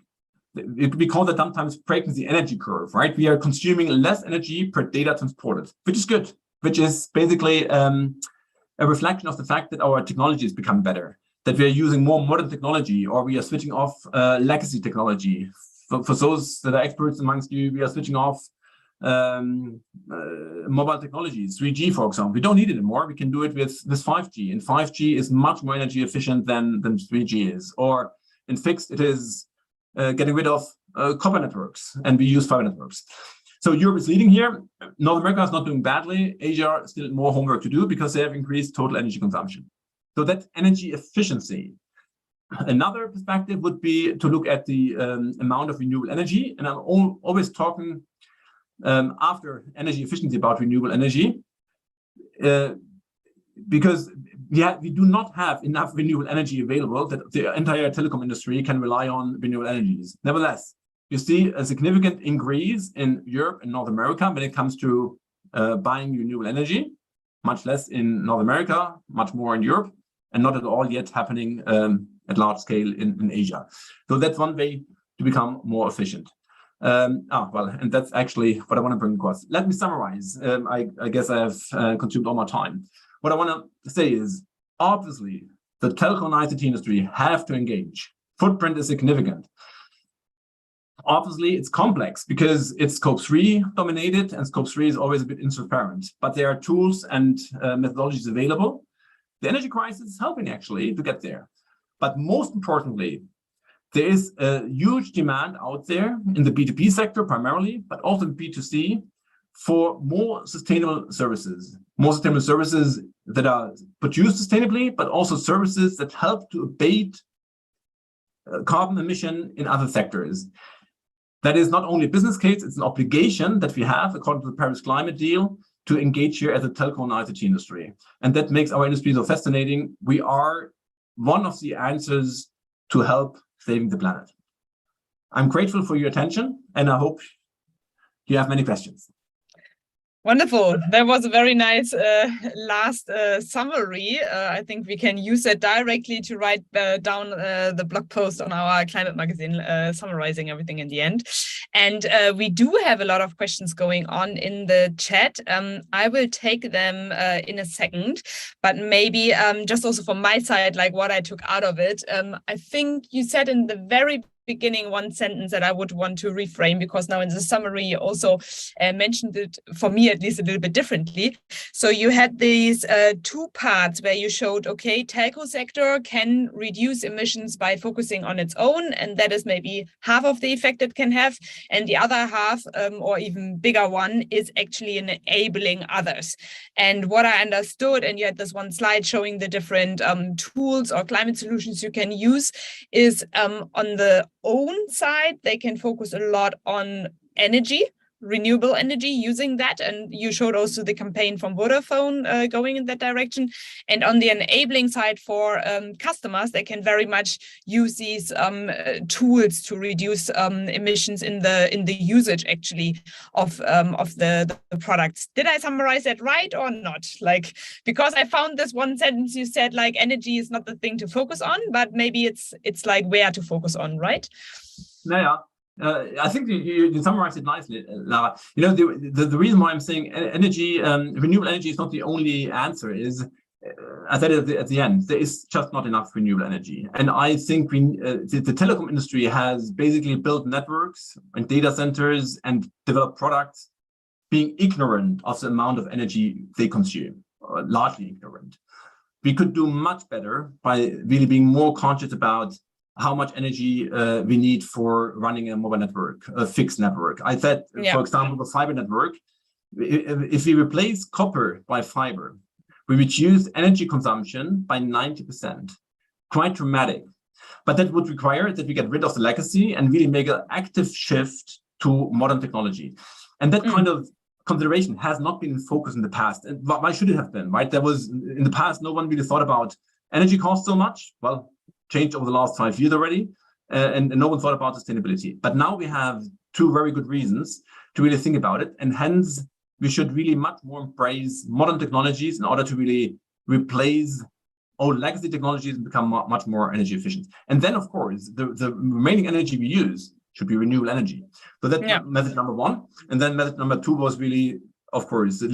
We call that sometimes breaking the energy curve, right? We are consuming less energy per data transported, which is good, which is basically a reflection of the fact that our technology has become better. that we are using more modern technology, or we are switching off legacy technology. For those that are experts amongst you, we are switching off mobile technologies, 3G, for example. We don't need it anymore. We can do it with 5G, and 5G is much more energy efficient than 3G is. Or in fixed, it is getting rid of copper networks, and we use fiber networks. So Europe is leading here. North America is not doing badly. Asia still more homework to do because they have increased total energy consumption. So that's energy efficiency. Another perspective would be to look at the amount of renewable energy. And I'm always talking after energy efficiency about renewable energy, because we do not have enough renewable energy available that the entire telecom industry can rely on renewable energies. Nevertheless, you see a significant increase in Europe and North America when it comes to buying renewable energy, much less in North America, much more in Europe, and not at all yet happening at large scale in Asia. So that's one way to become more efficient. And that's actually what I want to bring across. Let me summarize. I guess I have consumed all my time. What I want to say is, obviously, the telco and ICT industry have to engage. Footprint is significant. Obviously, it's complex because it's Scope 3 dominated, and Scope 3 is always a bit intransparent. But there are tools and methodologies available. The energy crisis is helping actually to get there. But most importantly, there is a huge demand out there in the B2B sector primarily, but also in B2C, for more sustainable services that are produced sustainably, but also services that help to abate carbon emission in other sectors. That is not only a business case, it's an obligation that we have according to the Paris Climate Deal to engage here as a telco and ICT industry. And that makes our industry so fascinating. We are one of the answers to help saving the planet. I'm grateful for your attention, and I hope you have many questions. Wonderful. That was a very nice last summary. I think we can use it directly to write down the blog post on our climate magazine, summarizing everything in the end. And we do have a lot of questions going on in the chat. I will take them in a second, but maybe just also from my side, like what I took out of it. I think you said in the very beginning one sentence that I would want to reframe, because now in the summary you also mentioned it, for me at least, a little bit differently. So you had these two parts where you showed, okay, telco sector can reduce emissions by focusing on its own, and that is maybe half of the effect it can have, and the other half, or even bigger one, is actually enabling others. And what I understood, and you had this one slide showing the different tools or climate solutions you can use, is on the own side, they can focus a lot on energy, renewable energy, using that. And you showed also the campaign from Vodafone going in that direction. And on the enabling side for customers, they can very much use these tools to reduce emissions in the usage actually of the products. Did I summarize that right or not? Like, because I found this one sentence you said, like, energy is not the thing to focus on, but maybe it's like where to focus on, right? Yeah. I think you summarized it nicely, Lara. You know, the reason why I'm saying energy, renewable energy is not the only answer is, I said it at the end, there is just not enough renewable energy. And I think the telecom industry has basically built networks and data centers and developed products being ignorant of the amount of energy they consume, or largely ignorant. We could do much better by really being more conscious about how much energy we need for running a mobile network, a fixed network. I said, for example, the fiber network, if we replace copper by fiber, we reduce energy consumption by 90%, quite dramatic. But that would require that we get rid of the legacy and really make an active shift to modern technology. And that kind of consideration has not been in focus in the past. And why should it have been, right? There was, in the past, no one really thought about energy costs so much. Well, changed over the last 5 years already, and no one thought about sustainability. But now we have two very good reasons to really think about it, and hence we should really much more embrace modern technologies in order to really replace old legacy technologies and become much more energy efficient. And then, of course, the remaining energy we use should be renewable energy. So that's method number one. And then method number two was really, of course, the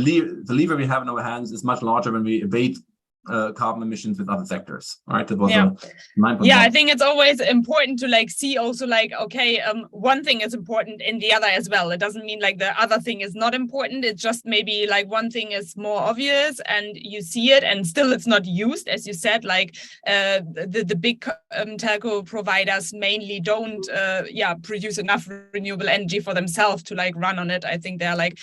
lever we have in our hands is much larger when we abate carbon emissions with other sectors. Right, that was yeah. 9.1. Yeah, I think it's always important to like see also like, okay, one thing is important in the other as well. It doesn't mean like the other thing is not important. It's just maybe like one thing is more obvious and you see it and still it's not used. As you said, like the big telco providers mainly don't produce enough renewable energy for themselves to like run on it. I think there are like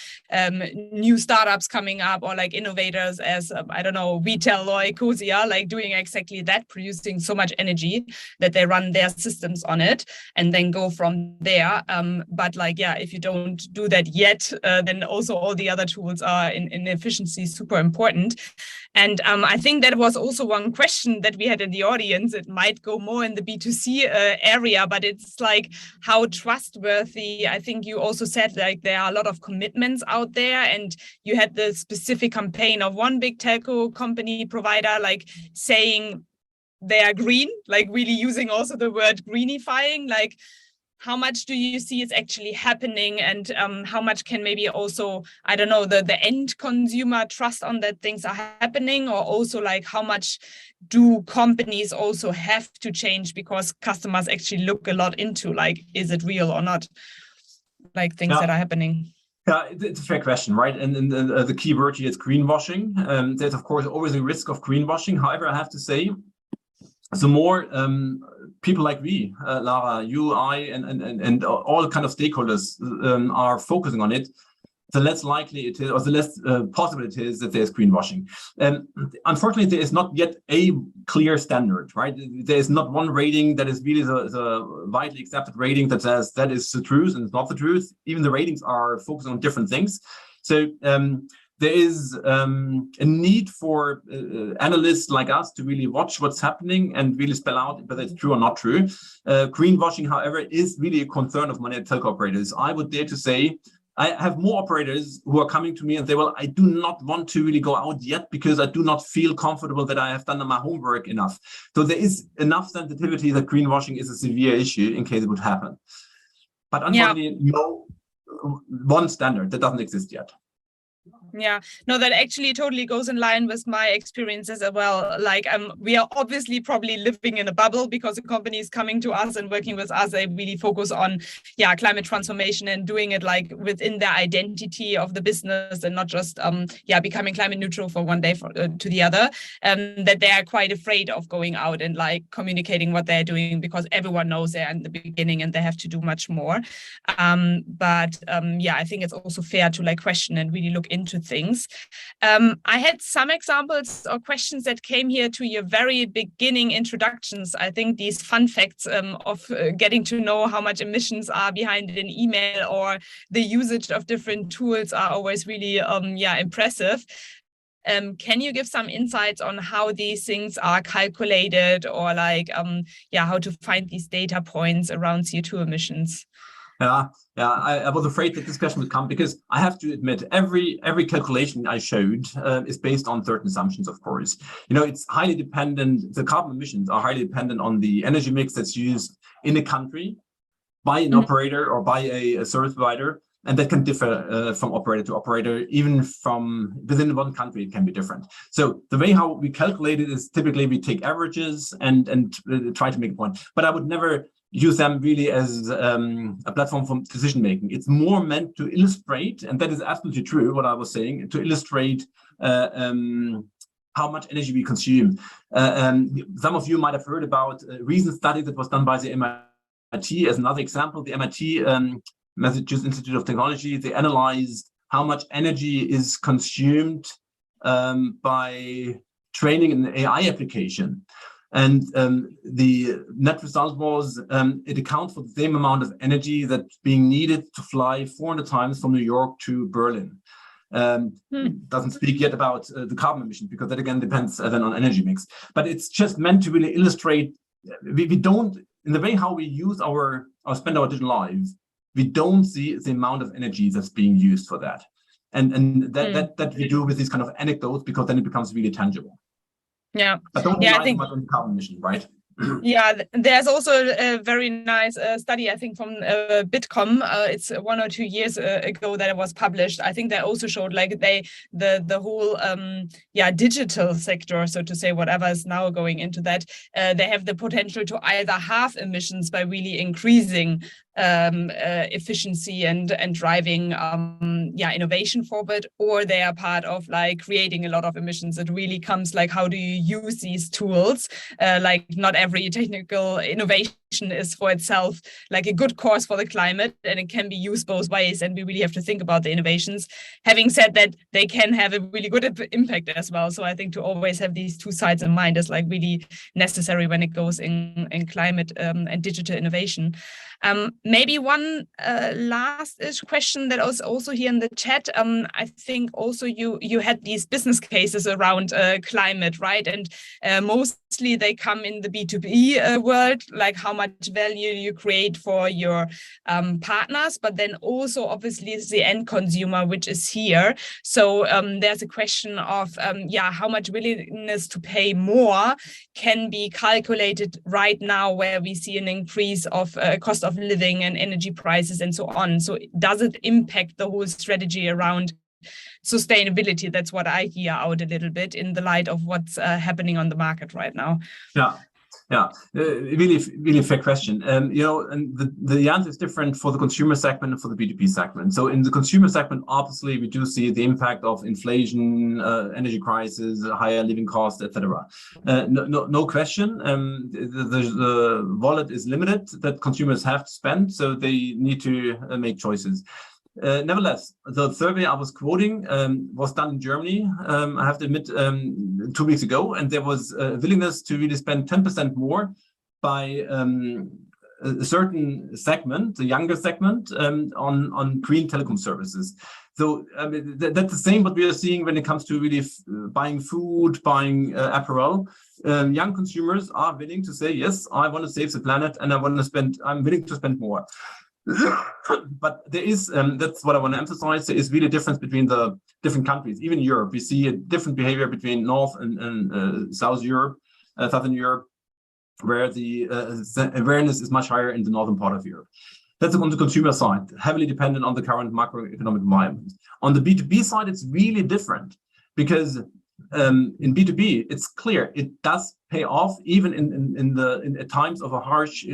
new startups coming up or like innovators as, I don't know, Vitel or Ecosia, like doing exactly that, producing so much energy that they run their systems on it and then go from there. But like, yeah, if you don't do that yet, then also all the other tools are in efficiency super important. And I think that was also one question that we had in the audience. It might go more in the B2C area, but it's like how trustworthy. I think you also said like there are a lot of commitments out there, and you had the specific campaign of one big telco company provider like saying they are green, like really using also the word greenifying. Like how much do you see is actually happening, and how much can maybe also, I don't know, the end consumer trust on that things are happening, or also like how much do companies also have to change because customers actually look a lot into like, is it real or not, like things that are happening? Yeah, it's a fair question, right? And the key word here is greenwashing. There's of course always a risk of greenwashing. However, I have to say, the more people like we, Lara, you, I, and all kind of stakeholders are focusing on it, the less likely it is, or the less possible it is that there's greenwashing. Unfortunately, there is not yet a clear standard, right? There is not one rating that is really the widely accepted rating that says that is the truth and it's not the truth. Even the ratings are focusing on different things. So there is a need for analysts like us to really watch what's happening and really spell out whether it's true or not true. Greenwashing, however, is really a concern of many telco operators. I would dare to say I have more operators who are coming to me and say, well, I do not want to really go out yet because I do not feel comfortable that I have done my homework enough. So there is enough sensitivity that greenwashing is a severe issue in case it would happen. But unfortunately, no one standard that doesn't exist yet. Yeah, no, that actually totally goes in line with my experiences as well. Like, we are obviously probably living in a bubble because the companies coming to us and working with us, they really focus on, climate transformation and doing it like within their identity of the business and not just, becoming climate neutral from one day to the other. That they are quite afraid of going out and like communicating what they're doing because everyone knows they're in the beginning and they have to do much more. I think it's also fair to like question and really look into things. I had some examples or questions that came here to your very beginning introductions. I think these fun facts of getting to know how much emissions are behind an email or the usage of different tools are always really impressive. Can you give some insights on how these things are calculated or like how to find these data points around CO2 emissions? I was afraid that this question would come because I have to admit every calculation I showed is based on certain assumptions, of course. You know, it's highly dependent, the carbon emissions are highly dependent on the energy mix that's used in a country by an operator or by a service provider. And that can differ from operator to operator, even from within one country, it can be different. So the way how we calculate it is typically we take averages and try to make a point. But I would never use them really as a platform for decision making. It's more meant to illustrate, and that is absolutely true, what I was saying, to illustrate how much energy we consume. Some of you might have heard about a recent study that was done by the MIT as another example. The MIT Massachusetts Institute of Technology, they analyzed how much energy is consumed by training an AI application. And the net result was it accounts for the same amount of energy that's being needed to fly 400 times from New York to Berlin. Doesn't speak yet about the carbon emissions because that again depends then on energy mix. But it's just meant to really illustrate, we don't, in the way how we use or spend our digital lives, we don't see the amount of energy that's being used for that. And that we do with these kind of anecdotes because then it becomes really tangible. Yeah. But don't I rely think much on carbon emission, right? Yeah, there's also a very nice study, I think, from Bitkom. It's 1 or 2 years ago that it was published. I think they also showed like the whole digital sector, so to say, whatever is now going into that, they have the potential to either halve emissions by really increasing efficiency and driving innovation forward, or they are part of like creating a lot of emissions. It really comes like, how do you use these tools? Like not every technical innovation is for itself like a good course for the climate, and it can be used both ways, and we really have to think about the innovations. Having said that, they can have a really good impact as well. So I think to always have these two sides in mind is like really necessary when it goes in climate and digital innovation. Maybe one last-ish question that was also here in the chat. I think also you had these business cases around climate, right? And mostly they come in the B2B world, like how much value you create for your partners, but then also obviously the end consumer, which is here. So there's a question of how much willingness to pay more can be calculated right now, where we see an increase of cost of living and energy prices and so on. So does it impact the whole strategy around sustainability? That's what I hear out a little bit in the light of what's happening on the market right now. Really fair question. And the answer is different for the consumer segment and for the B2B segment. So in the consumer segment, obviously we do see the impact of inflation, energy crisis, higher living costs, etc. No question. The wallet is limited that consumers have to spend, so they need to make choices. Nevertheless, the survey I was quoting was done in Germany, I have to admit, 2 weeks ago, and there was a willingness to really spend 10% more by a certain segment, the younger segment, on green telecom services. So that's the same what we are seeing when it comes to really buying food, buying apparel. Young consumers are willing to say, yes, I want to save the planet, and I'm willing to spend more. But there is, that's what I want to emphasize, there is really a difference between the different countries. Even Europe, we see a different behavior between North and South Europe, Southern Europe, where the awareness is much higher in the northern part of Europe. That's on the consumer side, heavily dependent on the current macroeconomic environment. On the B2B side, it's really different, because in B2B, it's clear it does pay off even in times of a harsh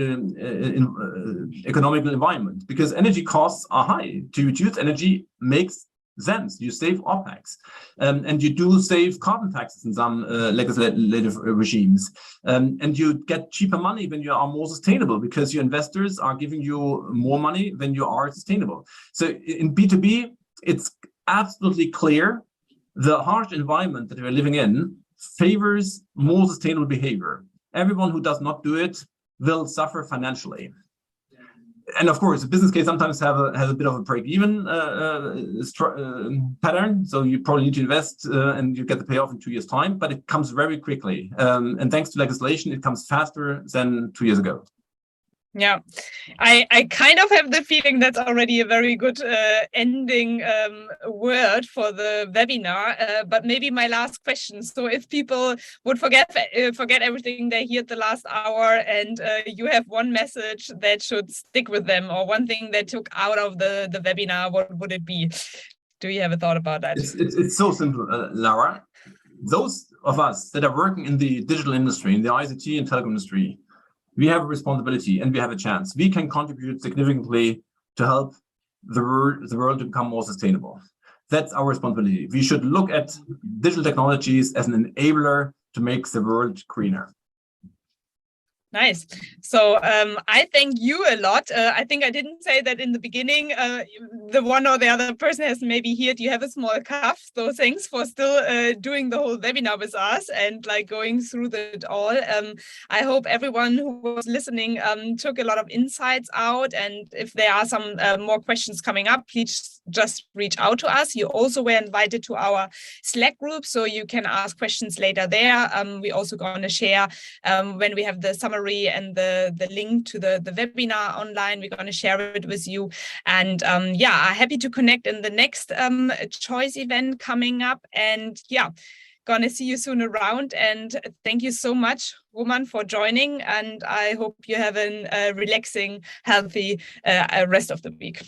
economical environment, because energy costs are high. To reduce energy makes sense. You save OPEX, and you do save carbon taxes in some legislative regimes, and you get cheaper money when you are more sustainable, because your investors are giving you more money when you are sustainable. So in B2B, it's absolutely clear the harsh environment that we're living in favors more sustainable behavior. Everyone who does not do it will suffer financially. And of course, the business case sometimes has a bit of a break-even pattern. So you probably need to invest and you get the payoff in 2 years' time, but it comes very quickly. And thanks to legislation, it comes faster than 2 years ago. Yeah, I kind of have the feeling that's already a very good ending word for the webinar. But maybe my last question. So if people would forget everything they heard the last hour, and you have one message that should stick with them, or one thing they took out of the webinar, what would it be? Do you have a thought about that? It's so simple, Laura. Those of us that are working in the digital industry, in the ICT and telecom industry, we have a responsibility and we have a chance. We can contribute significantly to help the world to become more sustainable. That's our responsibility. We should look at digital technologies as an enabler to make the world greener. Nice. So I thank you a lot. I think I didn't say that in the beginning. The one or the other person has maybe heard you have a small cough. So thanks for still doing the whole webinar with us and like going through it all. I hope everyone who was listening took a lot of insights out. And if there are some more questions coming up, please just reach out to us. You also were invited to our Slack group, so you can ask questions later there. We're also going to share when we have the summary and the link to the webinar online. We're going to share it with you. And happy to connect in the next choice event coming up. And gonna see you soon around. And thank you so much, Roman, for joining. And I hope you have a relaxing, healthy rest of the week.